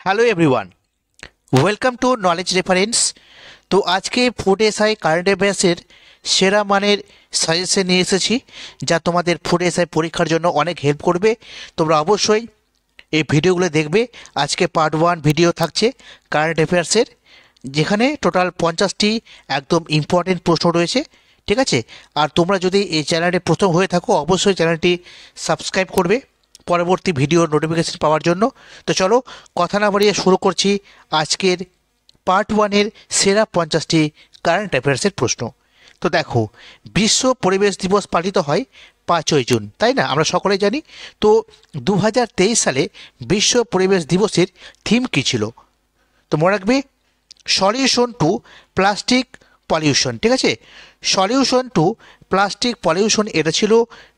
Hello everyone, welcome to knowledge reference. তো আজকে food SI current অ্যাফেয়ার্সের সেরা মানের সাজেশন নিয়ে এসেছি, যা তোমাদের ফুড এসআই পরীক্ষার জন্য অনেক হেল্প করবে। তোমরা অবশ্যই এই ভিডিওগুলো দেখবে। আজকে পার্ট 1 ভিডিও থাকছে কারেন্ট অ্যাফেয়ার্সের, যেখানে টোটাল 50টি একদম ইম্পর্টেন্ট প্রশ্ন রয়েছে, ঠিক আছে। আর তোমরা যদি এই চ্যানেলটি প্রথম হয়ে থাকো, অবশ্যই চ্যানেলটি সাবস্ক্রাইব করবে পরবর্তী ভিডিওর নোটিফিকেশন পাওয়ার জন্য। তো চলো কথা না বাড়িয়ে শুরু করছি আজকের পার্ট 1-এর সেরা 50টি কারেন্ট অ্যাফেয়ার্সের প্রশ্ন। তো দেখো, বিশ্ব পরিবেশ দিবস পালিত হয় 5ই জুন, তাই না? আমরা সকলেই জানি। তো 2023 সালে বিশ্ব পরিবেশ দিবসের থিম কী ছিল? তো মনে রাখবে, সলিউশন টু প্লাস্টিক পলিউশন, ঠিক আছে। সলিউশন টু প্লাস্টিক পলিউশন, এটা ছিল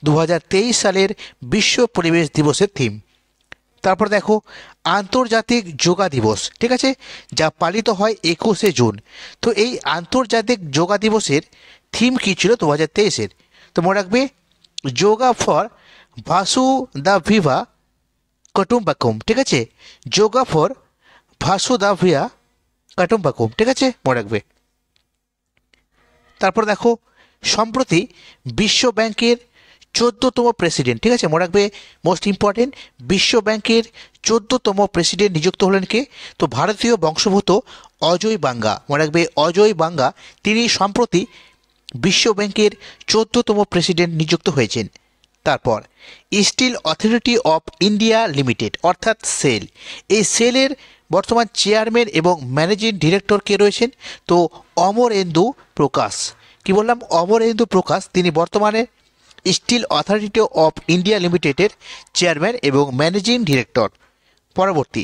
2023 সালের বিশ্ব পরিবেশ দিবসের থিম। তারপর দেখো, আন্তর্জাতিক যোগা দিবস, ঠিক আছে, যা পালিত হয় 21শে জুন। তো এই আন্তর্জাতিক যোগা দিবসের থিম কী ছিল 2023-এর? তো মনে রাখবে, যোগা ফর ভাসু দা ভিভা কুটুম্বাকুম, ঠিক আছে। যোগা ফর ভাসু দা ভিয়া কুটুম্বাকুম, ঠিক আছে, মনে রাখবে। তারপর দেখো, সম্প্রতি বিশ্ব ব্যাংকের 14তম প্রেসিডেন্ট, ঠিক আছে, মনে রাখবে, মোস্ট ইম্পর্টেন্ট, বিশ্ব ব্যাংকের 14তম প্রেসিডেন্ট নিযুক্ত হলেন কে? তো ভারতীয় বংশোদ্ভূত অজয় বাঙ্গা, মনে রাখবে, অজয় বাঙ্গা, তিনি সম্প্রতি বিশ্ব ব্যাংকের 14তম প্রেসিডেন্ট নিযুক্ত হয়েছেন। তারপর steel authority of India limited, অর্থাৎ সেল, এই সেলের বর্তমান চেয়ারম্যান এবং ম্যানেজিং ডিরেক্টর কে রয়েছেন? তো অমরেন্দু প্রকাশ। কি বললাম? অমরেন্দু প্রকাশ, তিনি বর্তমানে স্টিল অথরিটি অফ ইন্ডিয়া লিমিটেডের চেয়ারম্যান এবং ম্যানেজিং ডিরেক্টর। পরবর্তী,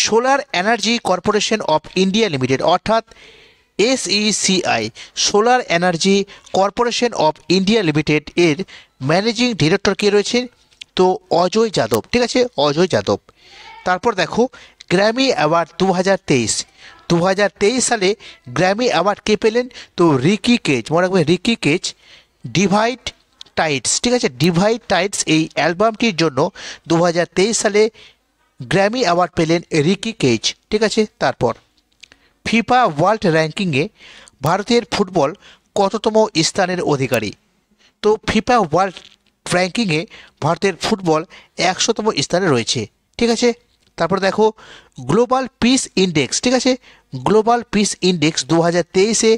solar energy corporation of India limited, অর্থাৎ SECI, solar energy corporation of India limited এর ম্যানেজিং ডিরেক্টর কে রয়েছেন? তো অজয় যাদব, ঠিক আছে, অজয় যাদব। তারপর দেখো, গ্র্যামি অ্যাওয়ার্ড 2023 সালে গ্র্যামি অ্যাওয়ার্ড কে পেলেন? তো রিকি কেজ, মনে রাখবে, রিকি কেজ, ডিভাইড টাইডস, ঠিক আছে, ডিভাইড টাইডস এই অ্যালবামটির জন্য 2023 সালে গ্র্যামি অ্যাওয়ার্ড পেলেন রিকি কেজ, ঠিক আছে। তারপর ফিফা ওয়ার্ল্ড র্যাঙ্কিংয়ে ভারতের ফুটবল কততম স্থানের অধিকারী? তো ফিফা ওয়ার্ল্ড র্যাঙ্কিংয়ে ভারতের ফুটবল 100তম স্থানে রয়েছে, ঠিক আছে। তারপর দেখো, গ্লোবাল পিস ইন্ডেক্স, ঠিক আছে, গ্লোবাল পিস ইন্ডেক্স 2023-এ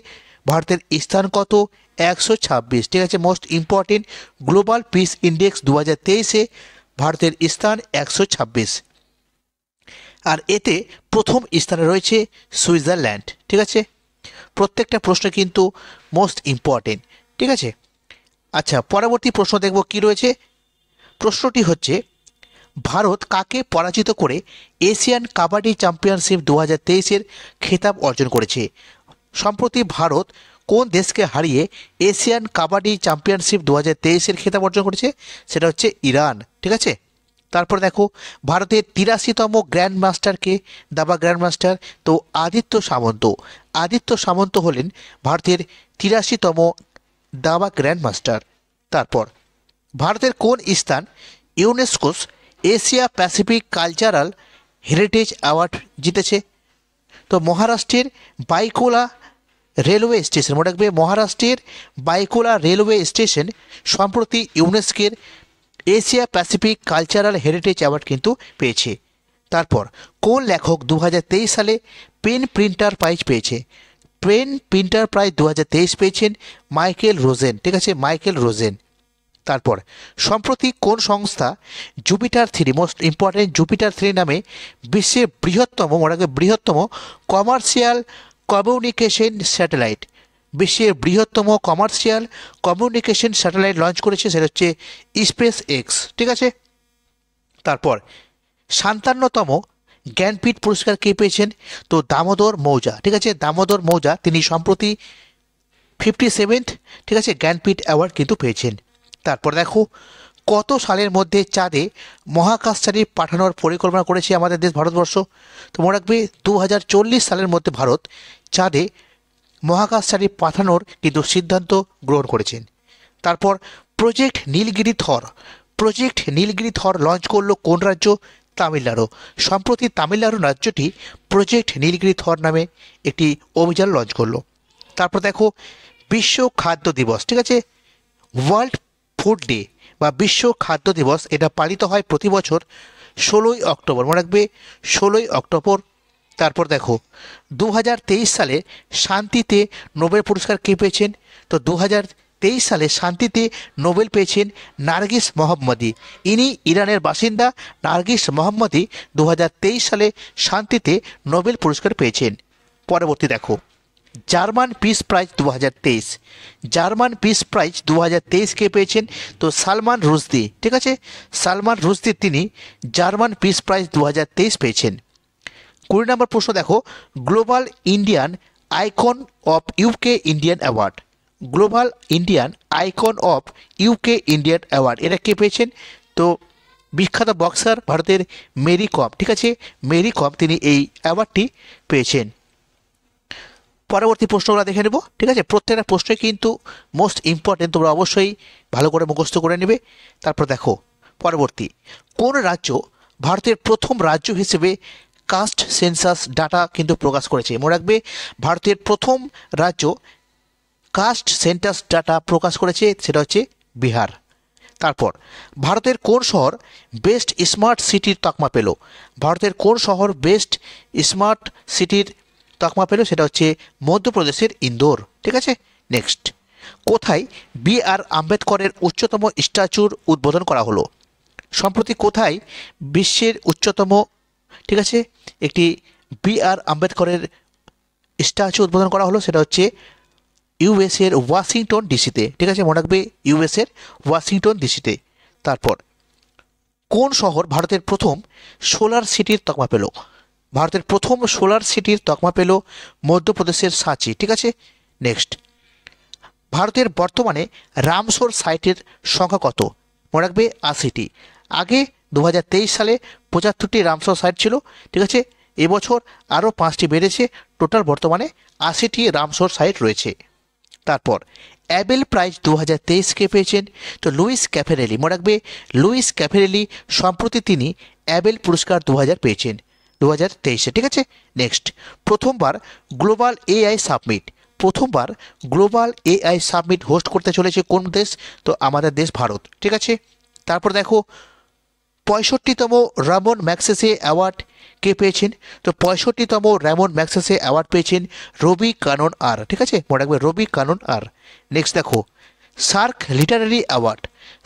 ভারতের স্থান কত? 126, ঠিক আছে, most important, global peace index 2023-এ ভারতের স্থান 126। আর এতে প্রথম স্থানে রয়েছে সুইজারল্যান্ড, ঠিক আছে। প্রত্যেকটা প্রশ্ন কিন্তু মোস্ট ইম্পর্টেন্ট, ঠিক আছে। আচ্ছা, পরবর্তী প্রশ্ন দেখব কি রয়েছে। প্রশ্নটি হচ্ছে, ভারত কাকে পরাজিত করে এশিয়ান কাবাডি চ্যাম্পিয়নশিপ 2023-এর খেতাব অর্জন করেছে? সম্প্রতি ভারত কোন দেশকে হারিয়ে এশিয়ান কাবাডি চ্যাম্পিয়নশিপ 2023-এর খেতাব অর্জন করেছে? সেটা হচ্ছে ইরান, ঠিক আছে। তারপর দেখো, ভারতের 83তম গ্র্যান্ড মাস্টারকে, দাবা গ্র্যান্ড মাস্টার? তো আদিত্য সামন্ত। আদিত্য সামন্ত হলেন ভারতের 83তম দাবা গ্র্যান্ড মাস্টার। তারপর ভারতের কোন স্থান UNESCO's Asia Pacific cultural heritage award জিতেছে? তো মহারাষ্ট্রের বাইকুলা রেলওয়ে স্টেশন, মনে রাখবে, মহারাষ্ট্রের বাইকুলা রেলওয়ে স্টেশন সম্প্রতি ইউনেস্কোর Asia Pacific cultural heritage award কিন্তু পেয়েছে। তারপর কোন লেখক 2023 সালে পেন প্রিন্টার প্রাইজ পেয়েছে? পেন প্রিন্টার প্রাইজ 2023 পেয়েছেন মাইকেল রোজেন, ঠিক আছে, মাইকেল রোজেন। তারপর সম্প্রতি কোন সংস্থা জুপিটার 3, মোস্ট ইম্পর্টেন্ট, জুপিটার 3 নামে বিশ্বের বৃহত্তম, মনে রাখবে, বৃহত্তম কমার্শিয়াল কমিউনিকেশন স্যাটেলাইট, বিশ্বের বৃহত্তম কমার্শিয়াল কমিউনিকেশন স্যাটেলাইট লঞ্চ করেছে? সেটা হচ্ছে স্পেস এক্স, ঠিক আছে। তারপর 57তম জ্ঞানপীঠ পুরস্কার কে পেয়েছেন? তো দামোদর মৌজা, ঠিক আছে, দামোদর মৌজা, তিনি সম্প্রতি 57th, ঠিক আছে, জ্ঞানপীঠ অ্যাওয়ার্ড কিন্তু পেয়েছেন। তারপর দেখো, কত সালের মধ্যে চাঁদে মহাকাশচারী পাঠানোর পরিকল্পনা করেছে আমাদের দেশ ভারতবর্ষ? তো মনে রাখবে, 2040 সালের মধ্যে ভারত চাঁদে মহাকাশচারী পাঠানোর কিন্তু সিদ্ধান্ত গ্রহণ করেছেন। তারপর প্রজেক্ট নীলগিরি থর, প্রজেক্ট নীলগিরি থর লঞ্চ করলো কোন রাজ্য? তামিলনাড়ু। সম্প্রতি তামিলনাড়ু রাজ্যটি প্রজেক্ট নীলগিরি থর নামে একটি অভিযান লঞ্চ করলো। তারপর দেখো বিশ্ব খাদ্য দিবস, ঠিক আছে, ওয়ার্ল্ড ফুড ডে বা বিশ্ব খাদ্য দিবস, এটা পালিত হয় প্রতি বছর 16ই অক্টোবর, মনে রাখবে 16ই অক্টোবর। তারপর দেখো 2023 সালে শান্তিতে নোবেল পুরস্কার কে পেয়েছেন? তো 2023 সালে শান্তিতে নোবেল পেয়েছেন নার্গিস মোহাম্মদী। ইনি ইরানের বাসিন্দা নার্গিস মোহাম্মদী 2023 সালে শান্তিতে নোবেল পুরস্কার পেয়েছেন। পরবর্তী দেখো German peace prize 2023, German peace prize 2023 কে পেয়েছেন? তো সালমান রুশদি, ঠিক আছে, সালমান রুশদি তিনি জার্মান পিস প্রাইজ 2023 পেয়েছেন। 20 নম্বর প্রশ্ন দেখো global Indian icon of UK Indian award, global Indian icon of UK Indian award এটা কে পেয়েছেন? তো বিখ্যাত বক্সার ভারতের মেরি কম, ঠিক আছে, মেরি কম তিনি এই অ্যাওয়ার্ডটি পেয়েছেন। পরবর্তী প্রশ্নগুলো দেখে নেব, ঠিক আছে, প্রত্যেকটা প্রশ্নই কিন্তু মোস্ট ইম্পর্টেন্ট, তোমরা অবশ্যই ভালো করে মুখস্থ করে নেবে। তারপর দেখো পরবর্তী কোন রাজ্য ভারতের প্রথম রাজ্য হিসেবে কাস্ট সেন্সাস ডাটা কিন্তু প্রকাশ করেছে? মনে রাখবে ভারতের প্রথম রাজ্য কাস্ট সেন্সাস ডাটা প্রকাশ করেছে সেটা হচ্ছে বিহার। তারপর ভারতের কোন শহর বেস্ট স্মার্ট সিটির তকমা পেল? ভারতের কোন শহর বেস্ট স্মার্ট সিটির তকমা পেল? সেটা হচ্ছে মধ্যপ্রদেশের ইন্দোর, ঠিক আছে। নেক্সট কোথায় বি.আর. আম্বেদকরের উচ্চতম স্ট্যাচুর উদ্বোধন করা হলো? সম্প্রতি কোথায় বিশ্বের উচ্চতম, ঠিক আছে, একটি বি.আর. আম্বেদকরের স্ট্যাচু উদ্বোধন করা হলো? সেটা হচ্ছে ইউএসের ওয়াশিংটন ডিসিতে, ঠিক আছে, মনে রাখবে ইউএসের ওয়াশিংটন ডিসিতে। তারপর কোন শহর ভারতের প্রথম সোলার সিটির তকমা পেল? ভারতের প্রথম সোলার সিটির তকমা পেল মধ্যপ্রদেশের সাঁচি, ঠিক আছে। নেক্সট ভারতের বর্তমানে রামসর সাইটের সংখ্যা কত? মনে রাখবে 80টি। আগে 2023 সালে 75টি রামসর সাইট ছিল, ঠিক আছে, এবছর আরও 5টি বেড়েছে, টোটাল বর্তমানে 80টি রামসর সাইট রয়েছে। তারপর অ্যাবেল প্রাইজ 2023 কে পেয়েছেন? তো লুইস ক্যাফেরেলি, মনে রাখবে লুইস ক্যাফেরেলি সম্প্রতি তিনি অ্যাবেল পুরস্কার 2000 পেয়েছেন 2023-এ, ঠিক আছে। নেক্সট প্রথমবার গ্লোবাল এআই সাবমিট, প্রথমবার গ্লোবাল এআই সাবমিট হোস্ট করতে চলেছে কোন দেশ? তো আমাদের দেশ ভারত, ঠিক আছে। তারপর দেখো 65তম রামন ম্যাগসেসে অ্যাওয়ার্ড কে পেয়েছেন? তো 65তম রামন ম্যাগসেসে অ্যাওয়ার্ড পেয়েছেন রবি কানন আর, ঠিক আছে, মনে রাখবে রবি কানন আর। নেক্সট দেখো SAARC literary award,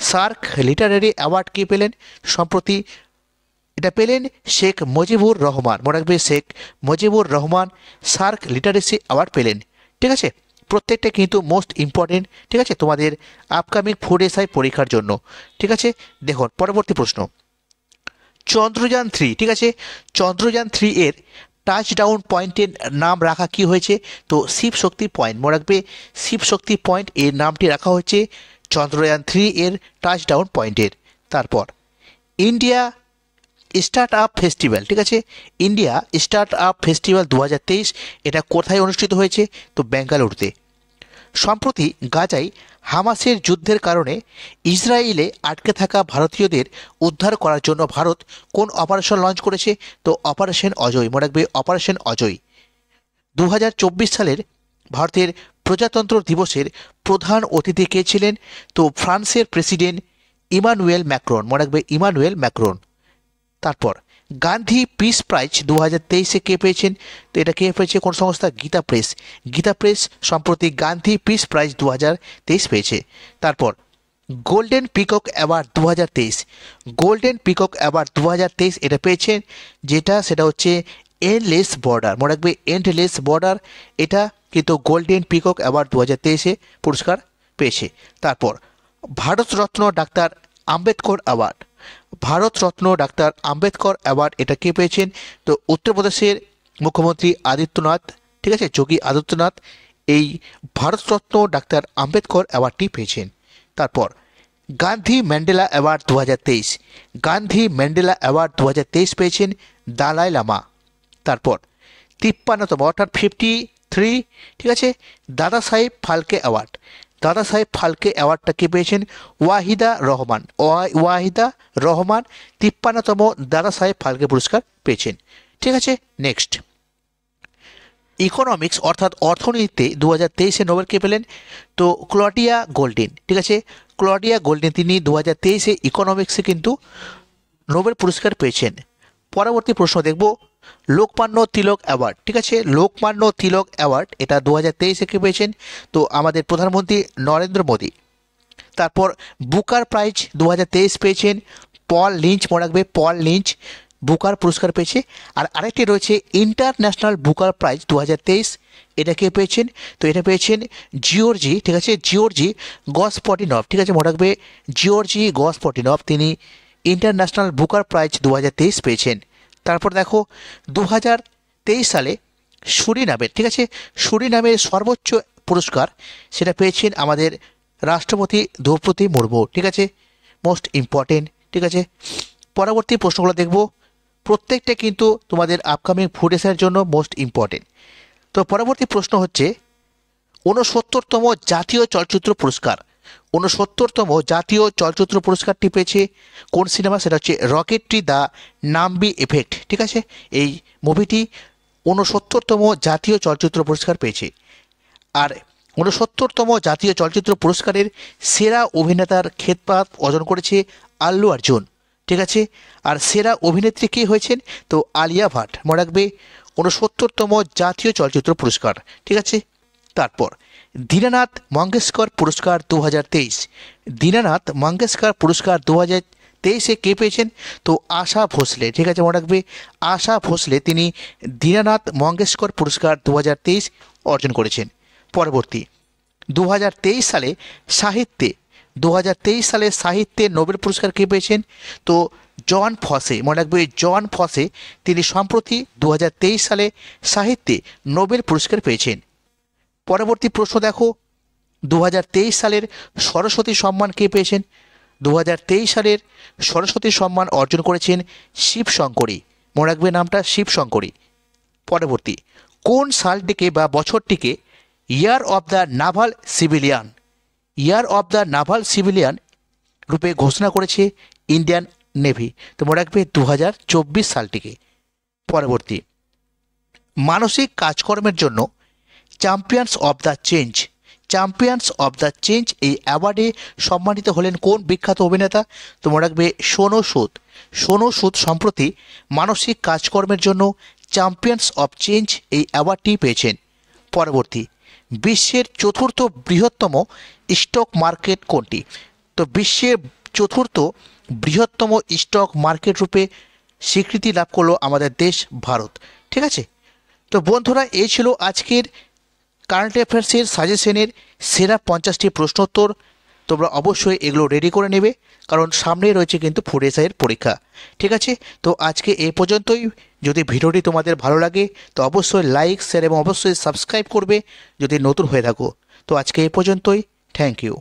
SAARC literary award কে পেলেন? সম্প্রতি এটা পেলেন শেখ মুজিবুর রহমান, মনে রাখবে Sheikh Mujibur Rahman SAARC literacy award পেলেন, ঠিক আছে। প্রত্যেকটা কিন্তু মোস্ট ইম্পর্টেন্ট, ঠিক আছে, তোমাদের আপকামিং ফুড এসআই পরীক্ষার জন্য, ঠিক আছে। দেখুন পরবর্তী প্রশ্ন চন্দ্রযান 3, ঠিক আছে, চন্দ্রযান 3 এর টাচ ডাউন পয়েন্টের নাম রাখা কি হয়েছে? তো শিব শক্তি পয়েন্ট, মনে রাখবে শিব শক্তি পয়েন্ট এর নামটি রাখা হয়েছে চন্দ্রযান 3 এর টাচ ডাউন পয়েন্টের। তারপর ইন্ডিয়া স্টার্ট আপ ফেস্টিভ্যাল, ঠিক আছে, ইন্ডিয়া স্টার্ট আপ ফেস্টিভ্যাল 2023 এটা কোথায় অনুষ্ঠিত হয়েছে? তো বেঙ্গালুরুতে। সম্প্রতি গাজায় হামাসের যুদ্ধের কারণে ইসরায়েলে আটকে থাকা ভারতীয়দের উদ্ধার করার জন্য ভারত কোন অপারেশন লঞ্চ করেছে? তো অপারেশন অজয়, মনে রাখবে অপারেশন অজয়। 2024 সালের ভারতের প্রজাতন্ত্র দিবসের প্রধান অতিথি কে ছিলেন? তো ফ্রান্সের প্রেসিডেন্ট ইমানুয়েল ম্যাক্রন, মনে রাখবে ইমানুয়েল ম্যাক্রন। তারপর গান্ধী পিস প্রাইজ 2023-এ কে পেয়েছেন? তো এটা কে পেয়েছে? কোন সংস্থা? গীতা প্রেস, গীতা প্রেস সম্প্রতি গান্ধী পিস প্রাইজ 2023 পেয়েছে। তারপর golden peacock award 2023, golden peacock award 2023 এটা পেয়েছেন যেটা সেটা হচ্ছে এন্ডলেস বর্ডার, মনে রাখবে এন্ডলেস বর্ডার, এটা কিন্তু গোল্ডেন পিকক অ্যাওয়ার্ড 2023-এ পুরস্কার পেয়েছে। তারপর Bharat Ratna doctor Ambedkar award, Bharat Ratna doctor Ambedkar award এটা কে পেয়েছেন? তো উত্তরপ্রদেশের মুখ্যমন্ত্রী আদিত্যনাথ, ঠিক আছে, যোগী আদিত্যনাথ এই ভারতরত্ন ডাক্তার আম্বেদকর অ্যাওয়ার্ডটি পেয়েছেন। তারপর Gandhi Mandela award 2023, Gandhi Mandela award 2023 পেয়েছেন দালাই লামা। তারপর 53তম অর্থাৎ 53, ঠিক আছে, দাদা সাহেব ফালকে অ্যাওয়ার্ড, দাদা সাহেব ফালকে অ্যাওয়ার্ডটা কে পেয়েছেন? ওয়াহিদা রহমান। ওয়াহিদা রহমান 53তম দাদা সাহেব ফালকে পুরস্কার পেয়েছেন। ঠিক আছে, নেক্সট ইকোনমিক্স অর্থাৎ অর্থনীতিতে 2023-এ নোবেল কে পেলেন? তো ক্লডিয়া গোল্ডিন। ঠিক আছে, ক্লডিয়া গোল্ডিন তিনি 2023-এ ইকোনমিক্সে কিন্তু নোবেল পুরস্কার পেয়েছেন। পরবর্তী প্রশ্ন দেখব লোকমান্য তিলক অ্যাওয়ার্ড। ঠিক আছে, লোকমান্য তিলক অ্যাওয়ার্ড এটা 2023-এ কে পেয়েছেন? তো আমাদের প্রধানমন্ত্রী নরেন্দ্র মোদী। তারপর বুকার প্রাইজ 2023 পেয়েছেন পল লিঞ্চ, মনে রাখবে পল লিঞ্চ বুকার পুরস্কার পেয়েছে। আর আরেকটি রয়েছে ইন্টারন্যাশনাল বুকার প্রাইজ 2023, এটা কে পেয়েছেন? তো এটা পেয়েছেন জিওর্জি। ঠিক আছে, জিওর্জি গসপটিনভ। ঠিক আছে, মনে রাখবে জিওর্জি গসপটিনভ তিনি ইন্টারন্যাশনাল বুকার প্রাইজ 2023 পেয়েছেন। তারপর দেখো 2023 সালে সুরিনামের, ঠিক আছে, সুরিনামের সর্বোচ্চ পুরস্কার সেটা পেয়েছেন আমাদের রাষ্ট্রপতি দ্রৌপদী মুর্মু। ঠিক আছে, মোস্ট ইম্পর্টেন্ট। ঠিক আছে, পরবর্তী প্রশ্নগুলো দেখব, প্রত্যেকটা কিন্তু তোমাদের আপকামিং ফুড এসের জন্য মোস্ট ইম্পর্টেন্ট। তো পরবর্তী প্রশ্ন হচ্ছে 69তম জাতীয় চলচ্চিত্র পুরস্কার। 69তম জাতীয় চলচ্চিত্র পুরস্কারটি পেয়েছে কোন সিনেমা? সেটা হচ্ছে রকেট্রি দ্য নাম্বি এফেক্ট। ঠিক আছে, এই মুভিটি 69তম জাতীয় চলচ্চিত্র পুরস্কার পেয়েছে। আর 69তম জাতীয় চলচ্চিত্র পুরস্কারের সেরা অভিনেতার খেতাব অর্জন করেছে আল্লু অর্জুন। ঠিক আছে, আর সেরা অভিনেত্রী কে হয়েছেন? তো আলিয়া ভাট। মনে রাখবে 69তম জাতীয় চলচ্চিত্র পুরস্কার। ঠিক আছে, তারপর দীনানাথ মঙ্গেশকর পুরস্কার 2023। দীনানাথ মঙ্গেশকর পুরস্কার 2023-এ কে পেয়েছেন? তো আশা ভোসলে। ঠিক আছে, মনে রাখবে আশা ভোসলে তিনি দীনানাথ মঙ্গেশকর পুরস্কার 2023 অর্জন করেছেন। পরবর্তী 2023 সালে সাহিত্যে 2023 সালে সাহিত্যে নোবেল পুরস্কার কে পেয়েছেন? তো জন ফসে। মনে রাখবে জন ফসে তিনি সম্প্রতি 2023 সালে সাহিত্যে নোবেল পুরস্কার পেয়েছেন। পরবর্তী প্রশ্ন দেখো 2023 সালের সরস্বতী সম্মান কে পেয়েছেন? 2023 সালের সরস্বতী সম্মান অর্জন করেছেন শিবশঙ্করী। মনে রাখবে নামটা শিবশঙ্করী। পরবর্তী কোন সালটিকে বা বছরটিকে year of the naval civilian, year of the naval civilian রূপে ঘোষণা করেছে ইন্ডিয়ান নেভি? তো মনে রাখবে 2024 সালটিকে। পরবর্তী মানসিক কাজকর্মের জন্য champions of the change, champions of the change এই অ্যাওয়ার্ডে সম্মানিত হলেন কোন বিখ্যাত অভিনেতা? তো মনে রাখবে সোনু সুদ। সোনু সুদ সম্প্রতি মানসিক কাজকর্মের জন্য চ্যাম্পিয়ন্স অফ চেঞ্জ এই অ্যাওয়ার্ডটি পেয়েছেন। পরবর্তী বিশ্বের চতুর্থ বৃহত্তম স্টক মার্কেট কোনটি? তো বিশ্বের চতুর্থ বৃহত্তম স্টক মার্কেট রূপে স্বীকৃতি লাভ করলো আমাদের দেশ ভারত। ঠিক আছে, তো বন্ধুরা এই ছিল আজকের কারেন্ট অ্যাফেয়ার্সের সাজেশনের সেরা 50টি প্রশ্নোত্তর। তোমরা অবশ্যই এগুলো রেডি করে নেবে, কারণ সামনেই রয়েছে কিন্তু ফুড এসআইয়ের পরীক্ষা। ঠিক আছে, তো আজকে এই পর্যন্তই। যদি ভিডিওটি তোমাদের ভালো লাগে তো অবশ্যই লাইক, শেয়ার এবং অবশ্যই সাবস্ক্রাইব করবে যদি নতুন হয়ে থাকো। তো আজকে এই পর্যন্তই। Thank you.